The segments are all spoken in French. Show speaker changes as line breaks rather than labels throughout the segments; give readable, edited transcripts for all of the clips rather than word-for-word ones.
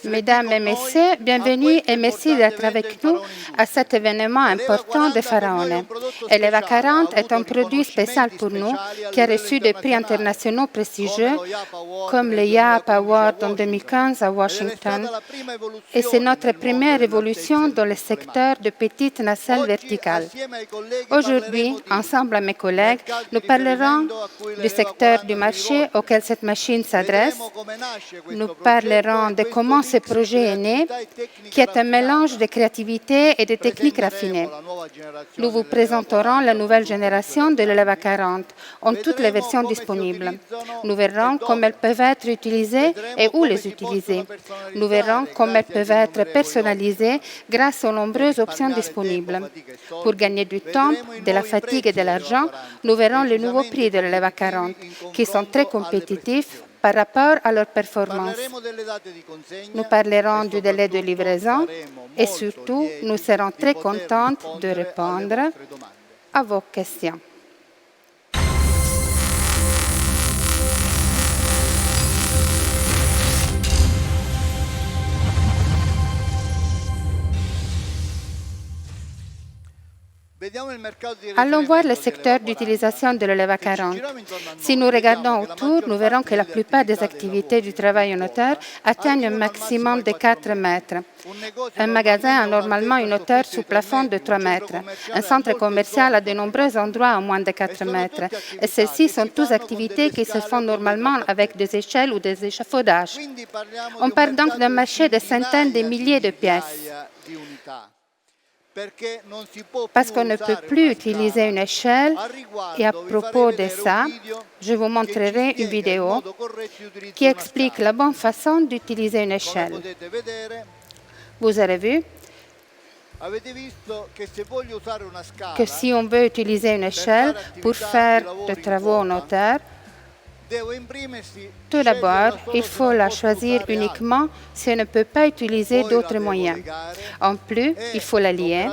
Mesdames et messieurs, bienvenue et merci d'être avec nous à cet événement important de Faraone. Eleva 40 est un produit spécial pour nous qui a reçu des prix internationaux prestigieux comme le YAP Award en 2015 à Washington. Et c'est notre première évolution dans le secteur de petites nacelles verticales. Aujourd'hui, ensemble avec mes collègues, nous parlerons du secteur du marché auquel cette machine s'adresse. Nous parlerons de comment ce projet est né, qui est un mélange de créativité et de techniques raffinées. Nous vous présenterons la nouvelle génération de l'Eleva 40 en toutes les versions disponibles. Nous verrons comment elles peuvent être utilisées et où les utiliser. Nous verrons comment elles peuvent être personnalisées grâce aux nombreuses options disponibles. Pour gagner du temps, de la fatigue et de l'argent, nous verrons les nouveaux prix de l'Eleva 40, qui sont très compétitifs par rapport à leur performance. Nous parlerons du délai de livraison et surtout, nous serons très contentes de répondre à vos questions. Allons voir le secteur d'utilisation de l'Eleva 40. Si nous regardons autour, nous verrons que la plupart des activités du travail en hauteur atteignent un maximum de 4 mètres. Un magasin a normalement une hauteur sous plafond de 3 mètres. Un centre commercial a de nombreux endroits à moins de 4 mètres. Et celles-ci sont toutes activités qui se font normalement avec des échelles ou des échafaudages. On parle donc d'un marché de centaines de milliers de pièces. Parce qu'on ne peut plus utiliser une échelle. Et à propos de ça, je vous montrerai une vidéo qui explique la bonne façon d'utiliser une échelle. Vous avez vu que si on veut utiliser une échelle pour faire des travaux en hauteur, tout d'abord, il faut la choisir uniquement si on ne peut pas utiliser d'autres moyens. En plus, il faut la lier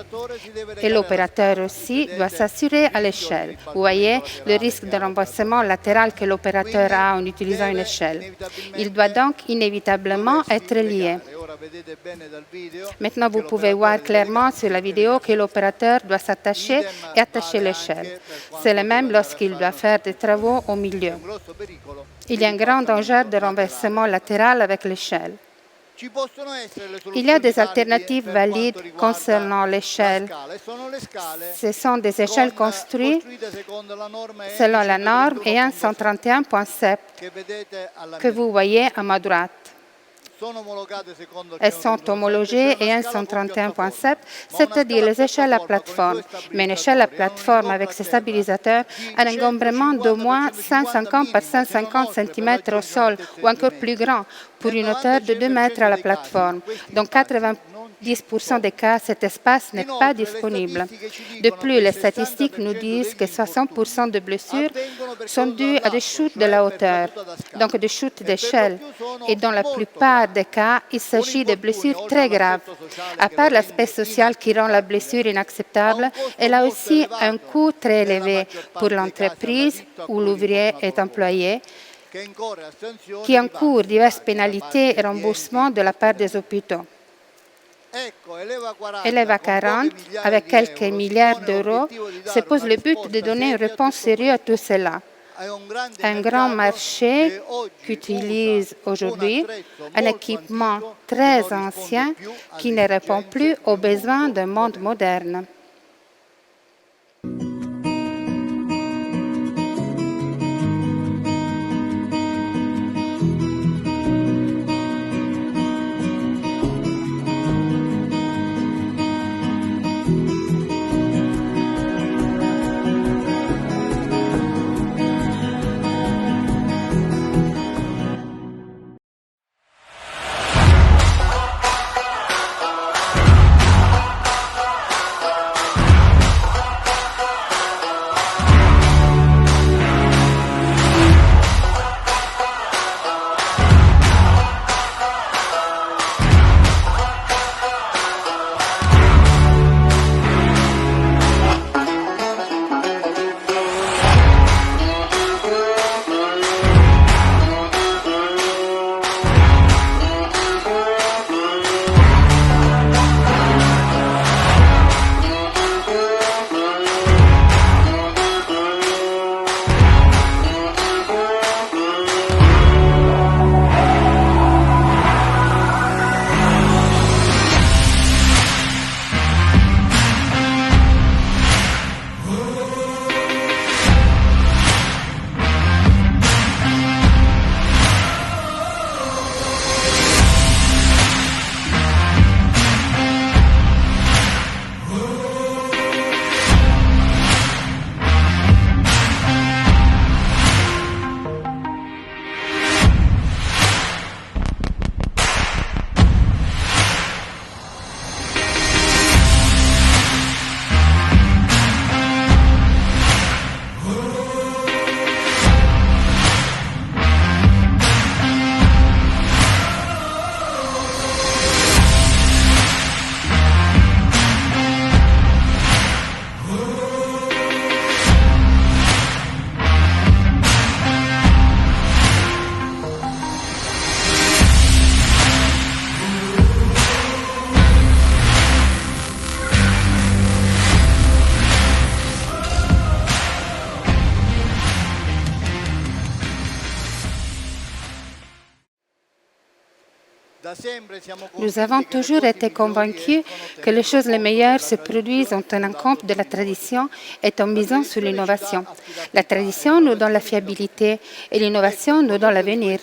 et l'opérateur aussi doit s'assurer à l'échelle. Vous voyez le risque de renversement latéral que l'opérateur a en utilisant une échelle. Il doit donc inévitablement être lié. Maintenant, vous pouvez voir clairement sur la vidéo que l'opérateur doit s'attacher et attacher l'échelle. C'est le même lorsqu'il doit faire des travaux au milieu. Il y a un grand danger de renversement latéral avec l'échelle. Il y a des alternatives valides concernant l'échelle. Ce sont des échelles construites selon la norme EN 131.7 que vous voyez à ma droite. Elles sont homologuées EN 131.7, c'est-à-dire les échelles à plateforme. Mais une échelle à plateforme avec ses stabilisateurs a un encombrement d'au moins 150 par 150 cm au sol ou encore plus grand pour une hauteur de 2 mètres à la plateforme. Donc 90% des cas, cet espace n'est pas disponible. De plus, les statistiques nous disent que 60% de blessures sont dues à des chutes de la hauteur, donc des chutes d'échelle. Et dans la plupart des cas, il s'agit de blessures très graves. À part l'aspect social qui rend la blessure inacceptable, elle a aussi un coût très élevé pour l'entreprise où l'ouvrier est employé, qui encourt diverses pénalités et remboursements de la part des hôpitaux. Eleva 40, avec quelques milliards d'euros, se pose le but de donner une réponse sérieuse à tout cela. Un grand marché qui utilise aujourd'hui un équipement très ancien qui ne répond plus aux besoins d'un monde moderne. Nous avons toujours été convaincus que les choses les meilleures se produisent en tenant compte de la tradition et en misant sur l'innovation. La tradition nous donne la fiabilité et l'innovation nous donne l'avenir.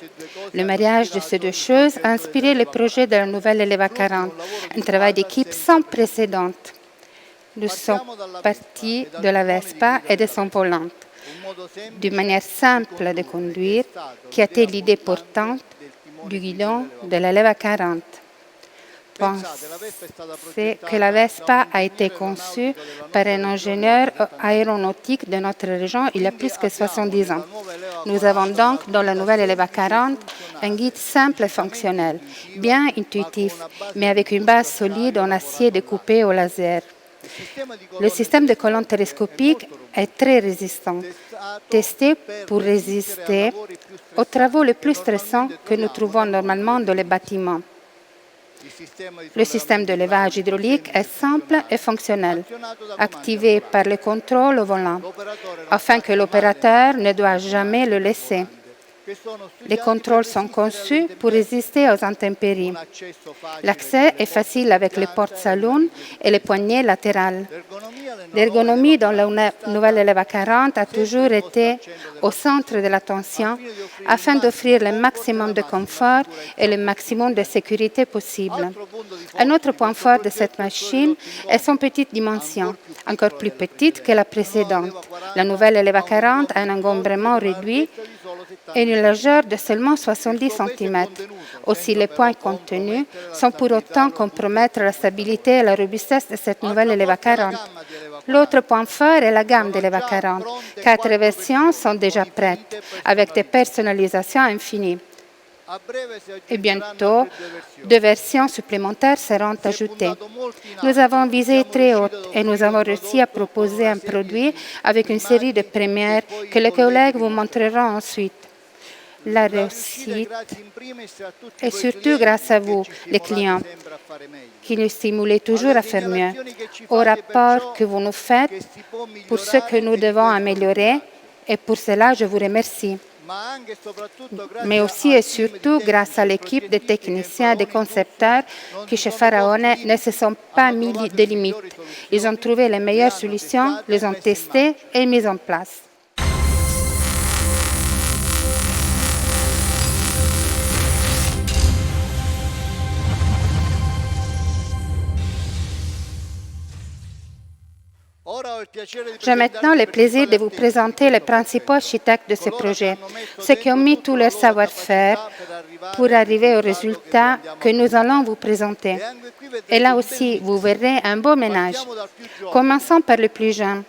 Le mariage de ces deux choses a inspiré le projet de la nouvelle Eleva 40, un travail d'équipe sans précédent. Nous sommes partis de la Vespa et de son volant, d'une manière simple de conduire, qui a été l'idée portante du guidon de la Eleva 40. Pensez que la Vespa a été conçue par un ingénieur aéronautique de notre région il y a plus que 70 ans. Nous avons donc dans la nouvelle Eleva 40 un guide simple et fonctionnel, bien intuitif, mais avec une base solide en acier découpé au laser. Le système de colonne télescopique est très résistant, testé pour résister aux travaux les plus stressants que nous trouvons normalement dans les bâtiments. Le système de levage hydraulique est simple et fonctionnel, activé par le contrôle au volant, afin que l'opérateur ne doit jamais le laisser. Les contrôles sont conçus pour résister aux intempéries. L'accès est facile avec les portes saloon et les poignées latérales. L'ergonomie dans la nouvelle Eleva 40 a toujours été au centre de l'attention afin d'offrir le maximum de confort et le maximum de sécurité possible. Un autre point fort de cette machine est son petite dimension, encore plus petite que la précédente. La nouvelle Eleva 40 a un encombrement réduit et une largeur de seulement 70 cm. Aussi, les points contenus sans pour autant compromettre la stabilité et la robustesse de cette nouvelle Eleva 40. L'autre point fort est la gamme de l'Eleva 40. 4 versions sont déjà prêtes, avec des personnalisations infinies. Et bientôt, 2 versions supplémentaires seront ajoutées. Nous avons visé très haut et nous avons réussi à proposer un produit avec une série de premières que les collègues vous montreront ensuite. La réussite est surtout grâce à vous, les clients, qui nous stimulez toujours à faire mieux, au rapport que vous nous faites pour ce que nous devons améliorer, et pour cela, je vous remercie. Mais aussi et surtout grâce à l'équipe de techniciens et de concepteurs qui, chez Faraone, ne se sont pas mis de limites. Ils ont trouvé les meilleures solutions, les ont testées et mises en place. J'ai maintenant le plaisir de vous présenter les principaux architectes de ce projet, ceux qui ont mis tout leur savoir-faire pour arriver au résultat que nous allons vous présenter. Et là aussi, vous verrez un beau ménage. Commençons par le plus jeune,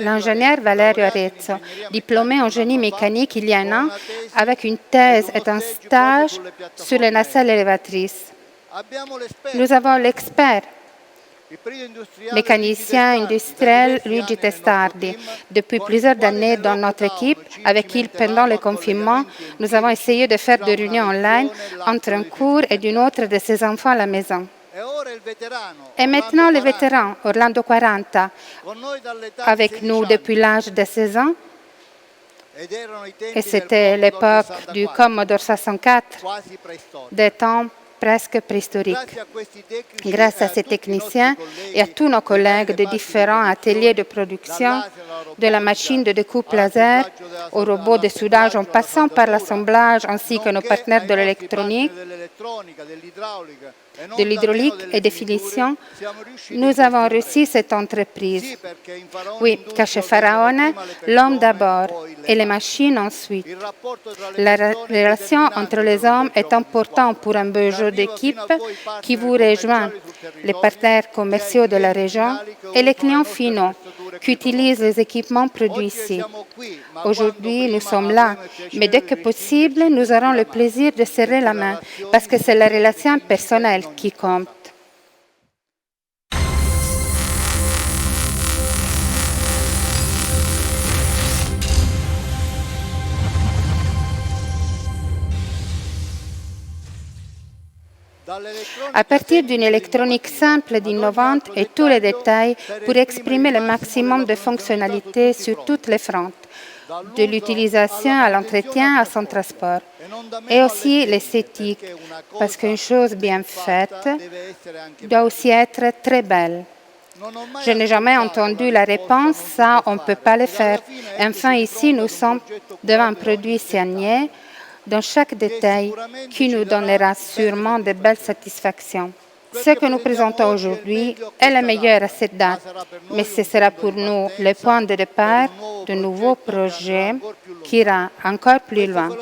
l'ingénieur Valerio Arezzo, diplômé en génie mécanique il y a un an, avec une thèse et un stage sur les nacelles élévatrices. Nous avons l'expert, mécanicien industriel Luigi Testardi, depuis plusieurs années dans notre équipe, avec qui, pendant le confinement, nous avons essayé de faire des réunions online entre un cours et d'une autre de ses enfants à la maison. Et maintenant, le vétéran, Orlando 40, avec nous depuis l'âge de 16 ans, et c'était l'époque du Commodore 64, des temps presque préhistorique. Grâce à ces techniciens et à tous nos collègues de différents ateliers de production, de la machine de découpe laser au robot de soudage en passant par l'assemblage ainsi que nos partenaires de l'électronique, de l'hydraulique et des finitions, nous avons réussi cette entreprise. Oui, car chez Faraone, l'homme d'abord et les machines ensuite. La relation entre les hommes est importante pour un beau jeu d'équipe qui vous rejoint, les partenaires commerciaux de la région et les clients finaux qui utilisent les équipements produits ici. Aujourd'hui, nous sommes là, mais dès que possible, nous aurons le plaisir de serrer la main parce que c'est la relation personnelle qui compte. À partir d'une électronique simple et innovante et tous les détails pour exprimer le maximum de fonctionnalités sur toutes les fronts. de l'utilisation à l'entretien à son transport. Et aussi l'esthétique, parce qu'une chose bien faite doit aussi être très belle. Je n'ai jamais entendu la réponse « ça, on ne peut pas le faire ». Enfin, ici, nous sommes devant un produit signé dans chaque détail qui nous donnera sûrement de belles satisfactions. Ce que nous présentons aujourd'hui est le meilleur à cette date, mais ce sera pour nous le point de départ de nouveaux projets qui ira encore plus loin.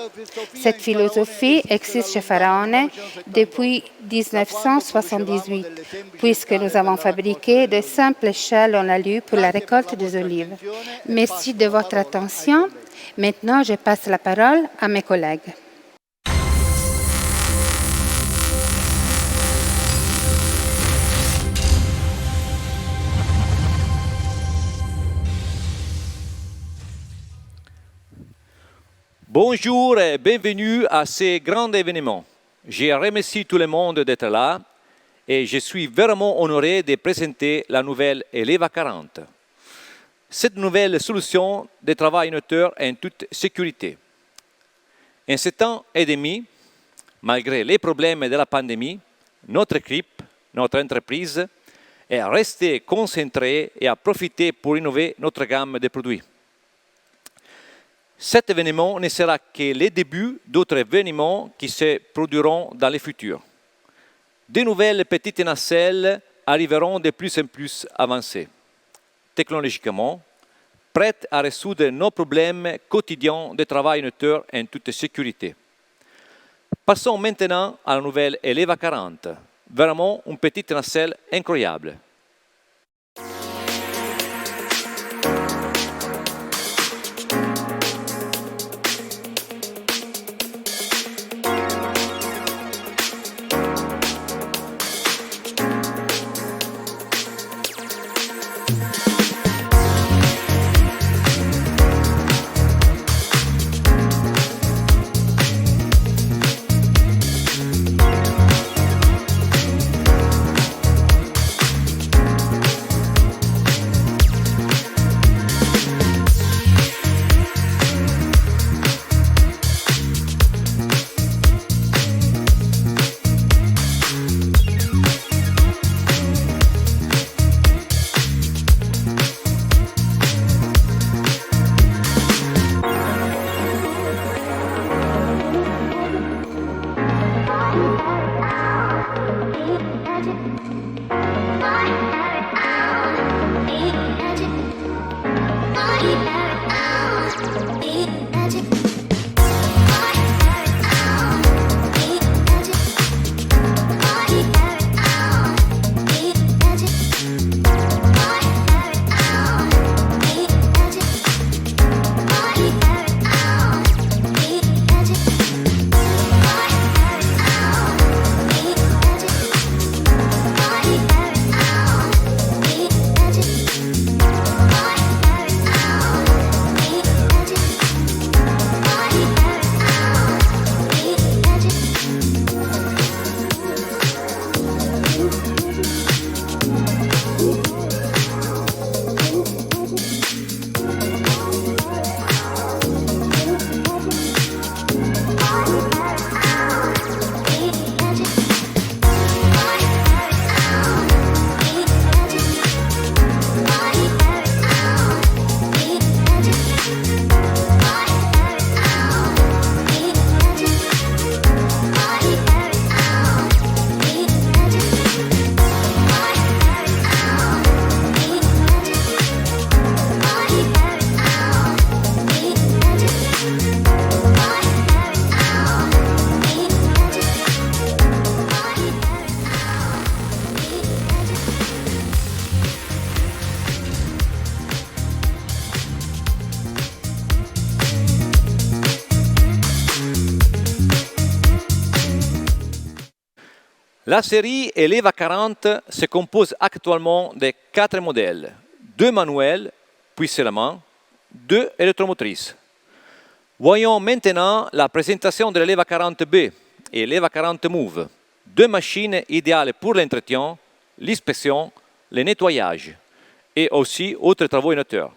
Cette philosophie existe chez Faraone depuis 1978, puisque nous avons fabriqué de simples échelles en alu pour la récolte des olives. Merci de votre attention. Maintenant, je passe la parole à mes collègues.
Bonjour et bienvenue à ce grand événement. Je remercie tout le monde d'être là et je suis vraiment honoré de présenter la nouvelle Eleva 40. Cette nouvelle solution de travail en hauteur en toute sécurité. En 7 ans et demi, malgré les problèmes de la pandémie, notre équipe, notre entreprise, est restée concentrée et a profité pour innover notre gamme de produits. Cet événement ne sera que le début d'autres événements qui se produiront dans le futur. De nouvelles petites nacelles arriveront de plus en plus avancées, technologiquement, prêtes à résoudre nos problèmes quotidiens de travail en hauteur en toute sécurité. Passons maintenant à la nouvelle Eleva 40, vraiment une petite nacelle incroyable. La série Eleva 40 se compose actuellement de 4 modèles, 2 manuels, puis seulement 2 électromotrices. Voyons maintenant la présentation de l'Eleva 40B et l'Eleva 40 Move, 2 machines idéales pour l'entretien, l'inspection, le nettoyage et aussi autres travaux en hauteur.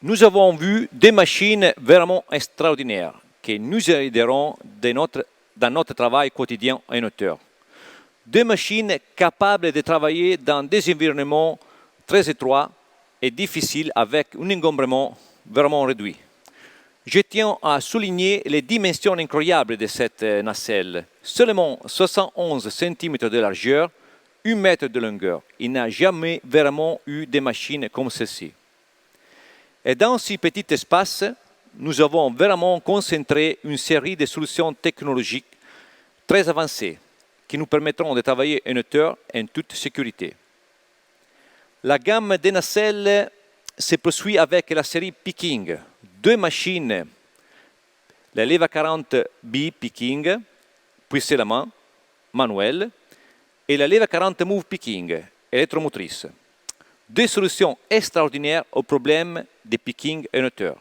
nous avons vu des machines vraiment extraordinaires qui nous aideront dans notre travail quotidien en hauteur. Des machines capables de travailler dans des environnements très étroits et difficiles avec un encombrement vraiment réduit. Je tiens à souligner les dimensions incroyables de cette nacelle. Seulement 71 cm de largeur, 1 mètre de longueur. Il n'a jamais vraiment eu de machine comme celle-ci. Et dans ce petit espace, nous avons vraiment concentré une série de solutions technologiques très avancées qui nous permettront de travailler en hauteur en toute sécurité. La gamme des nacelles se poursuit avec la série Picking. 2 machines, la Leva 40B Picking, poussée la main, manuelle, et la Leva 40 Move Picking, électromotrice. 2 solutions extraordinaires au problème de picking en hauteur.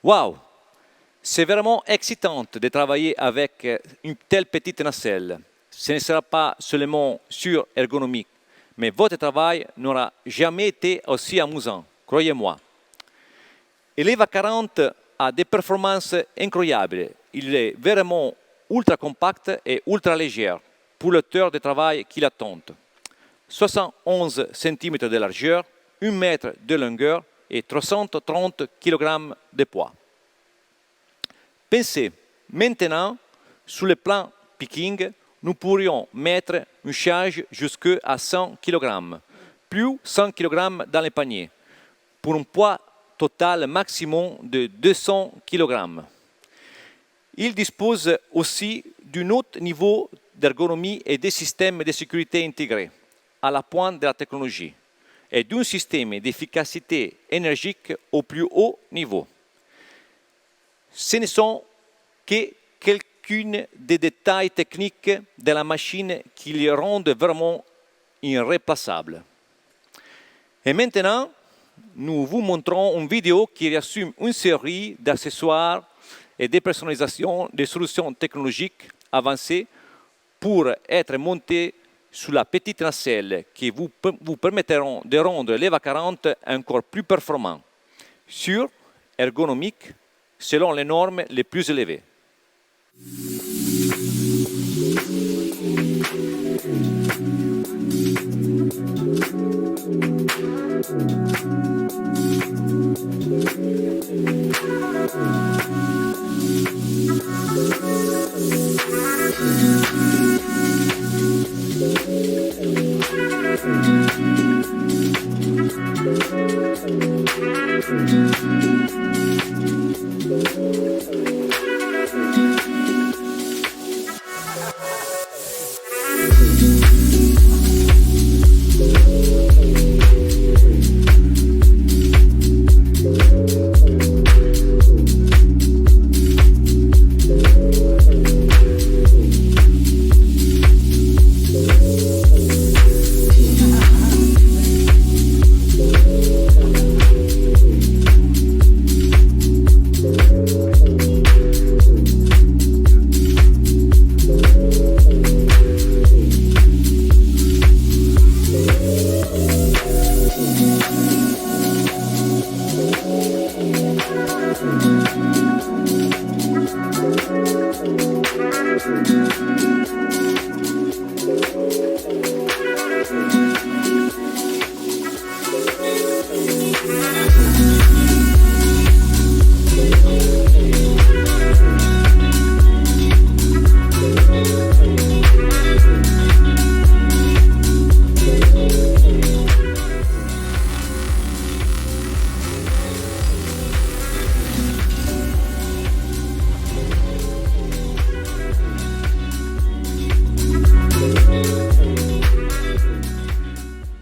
Waouh! C'est vraiment excitant de travailler avec une telle petite nacelle. Ce ne sera pas seulement sur-ergonomique, mais votre travail n'aura jamais été aussi amusant, croyez-moi. Eleva 40 a des performances incroyables. Il est vraiment ultra compact et ultra léger pour l'auteur de travail qu'il attend. 71 cm de largeur, 1 mètre de longueur et 330 kg de poids. Pensez, maintenant, sur le plan picking, nous pourrions mettre une charge jusqu'à 100 kg, plus 100 kg dans le panier, pour un poids total maximum de 200 kg. Il dispose aussi d'un autre niveau d'ergonomie et de systèmes de sécurité intégrés à la pointe de la technologie et d'un système d'efficacité énergique au plus haut niveau. Ce ne sont que quelques-uns des détails techniques de la machine qui les rendent vraiment irréplaçables. Et maintenant, nous vous montrons une vidéo qui résume une série d'accessoires et de personnalisation des solutions technologiques avancées pour être montées sur la petite nacelle qui vous permettront de rendre l'EVA 40 encore plus performant, sûr, ergonomique, selon les normes les plus élevées.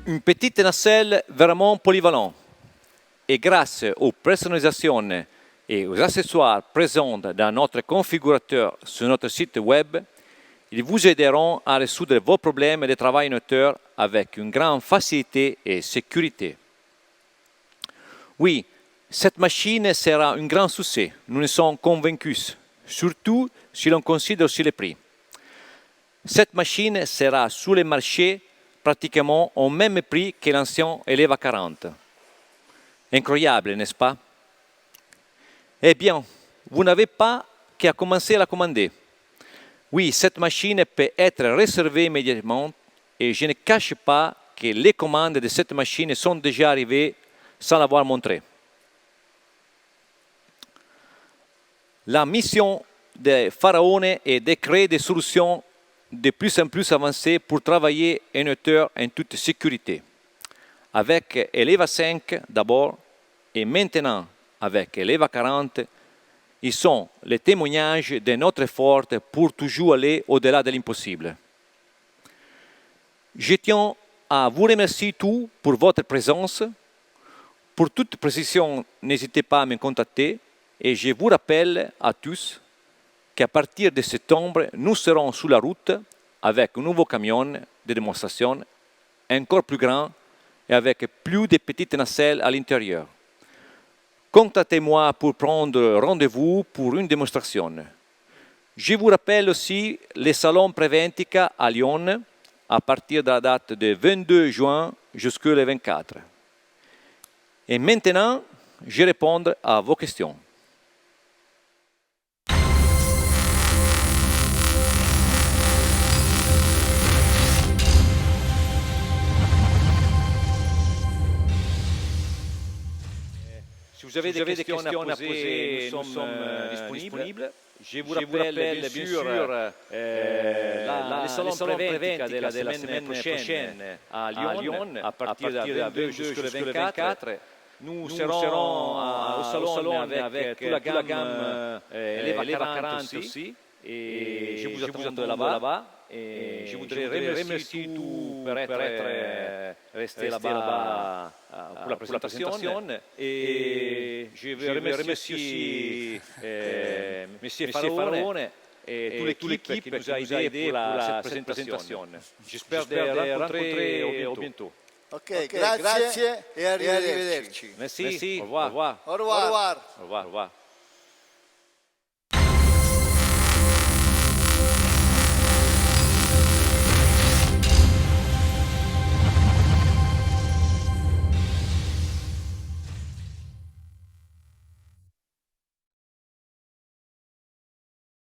Une petite nacelle vraiment polyvalente. Et grâce aux personnalisations et aux accessoires présents dans notre configurateur sur notre site web, ils vous aideront à résoudre vos problèmes de travail en hauteur avec une grande facilité et sécurité. Oui, cette machine sera un grand succès, nous en sommes convaincus, surtout si l'on considère aussi les prix. Cette machine sera sur le marché pratiquement au même prix que l'ancien Eleva 40. Incroyable, n'est-ce pas? Eh bien, vous n'avez pas qu'à commencer à la commander. Oui, cette machine peut être réservée immédiatement et je ne cache pas que les commandes de cette machine sont déjà arrivées sans l'avoir montré. La mission de Pharaon est de créer des solutions de plus en plus avancées pour travailler en hauteur en toute sécurité. Avec Eleva 5 d'abord et maintenant avec Eleva 40, ils sont les témoignages de notre effort pour toujours aller au-delà de l'impossible. Je tiens à vous remercier tous pour votre présence. Pour toute précision, n'hésitez pas à me contacter et je vous rappelle à tous qu'à partir de septembre, nous serons sur la route avec un nouveau camion de démonstration encore plus grand et avec plus de petites nacelles à l'intérieur. Contactez-moi pour prendre rendez-vous pour une démonstration. Je vous rappelle aussi les salons Preventica à Lyon à partir de la date du 22 juin jusqu'au 24. Et maintenant, je réponds à vos questions. Si vous avez des questions à poser, nous sommes disponibles. Je vous rappelle bien sûr les salons Preventica de la semaine prochaine à Lyon, à partir du 22 jusqu'au 24. Nous serons au salon avec toute la gamme Eleva 40 aussi. Et je vous attends là-bas. Et je voudrais remercier tous pour être restés là-bas pour la présentation. Et je veux remercier aussi M. Pharaon et toute l'équipe qui nous a aidés pour cette présentation. J'espère de rencontrer au bientôt.
Ok, grazie e arrivederci.
Merci. Au revoir.
Au revoir.
Au revoir.